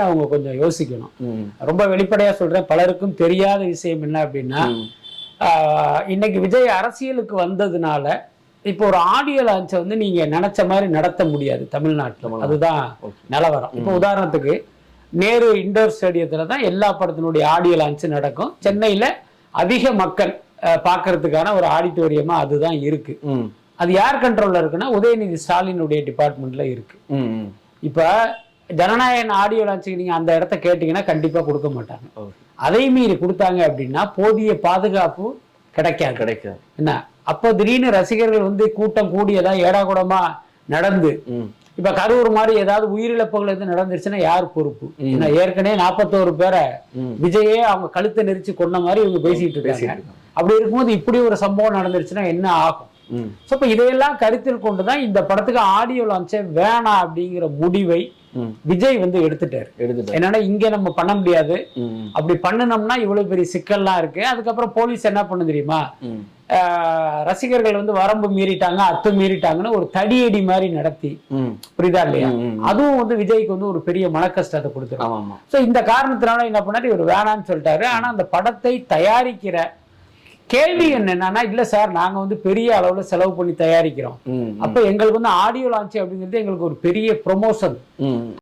அவங்க கொஞ்சம் யோசிக்கணும். ரொம்ப வெளிப்படையா சொல்றேன், பலருக்கும் தெரியாத விஷயம் என்ன அப்படின்னா, இன்னைக்கு விஜய் அரசியலுக்கு வந்ததுனால இப்போ ஒரு ஆடியோ லான்ச்சை வந்து நீங்க நினைச்ச மாதிரி நடத்த முடியாது தமிழ்நாட்டில். அதுதான் நிலவரம். இப்போ உதாரணத்துக்கு நேரு இண்டோர் ஸ்டேடியத்துல தான் எல்லா படத்தினுடைய ஆடியோ லான்ச் நடக்கும். சென்னையில அதிக மக்கள் பார்க்கறதுக்கான ஒரு ஆடிட்டோரியமா அதுதான் இருக்கு. அது யார் கண்ட்ரோல்ல இருக்குன்னா உதயநிதி ஸ்டாலினுடைய டிபார்ட்மெண்ட்ல இருக்கு. இப்ப ஜனநாயகன் ஆடியோ லான்ச்சுக்கு நீங்க அந்த இடத்த கேட்டீங்கன்னா கண்டிப்பா கொடுக்க மாட்டாங்க. அதை மீறி கொடுத்தாங்க அப்படின்னா போதிய பாதுகாப்பு கிடைக்காது. என்ன அப்போ திடீர்னு ரசிகர்கள் வந்து கூட்டம் கூடியதா ஏடாகூடமா நடந்து இப்ப கரூர் மாதிரி ஏதாவது உயிரிழப்புகள் எது நடந்துருச்சுன்னா யார் பொறுப்பு? ஏன்னா ஏற்கனவே 41 பேரை விஜயே அவங்க கழுத்தை நெரிச்சு கொண்ட மாதிரி இவங்க பேசிட்டு இருக்காங்க. அப்படி இருக்கும்போது இப்படி ஒரு சம்பவம் நடந்துருச்சுன்னா என்ன ஆகும்? இப்ப இதையெல்லாம் கருத்தில் கொண்டுதான் இந்த படத்துக்கு ஆடியோ லான்ச்சே வேணாம் அப்படிங்கிற முடிவை விஜய் வந்து எடுத்துட்டாரு. என்னன்னா இங்க நம்ம பண்ண முடியாது, அப்படி பண்ணணும்னா இவ்வளவு பெரிய சிக்கல்லாம் இருக்கு. அதுக்கப்புறம் போலீஸ் என்ன பண்ணு தெரியுமா, ரசிகர்கள் வந்து வரம்பு மீறிட்டாங்க அத்து மீறிட்டாங்கன்னு ஒரு தடியடி மாதிரி நடத்தி, புரியுதா இல்லையா, அதுவும் வந்து விஜய்க்கு வந்து ஒரு பெரிய மன கஷ்டத்தை கொடுத்துரும். சோ இந்த காரணத்தினால என்ன பண்ணாரு, இவர் வேணான்னு சொல்லிட்டாரு. ஆனா அந்த படத்தை தயாரிக்கிற கேள்வி என்னன்னா, இல்ல சார் நாங்க வந்து பெரிய அளவுல செலவு பண்ணி தயாரிக்கிறோம், அப்ப எங்களுக்கு வந்து ஆடியோ லான்ச் அப்படிங்கிறது எங்களுக்கு ஒரு பெரிய ப்ரொமோஷன்.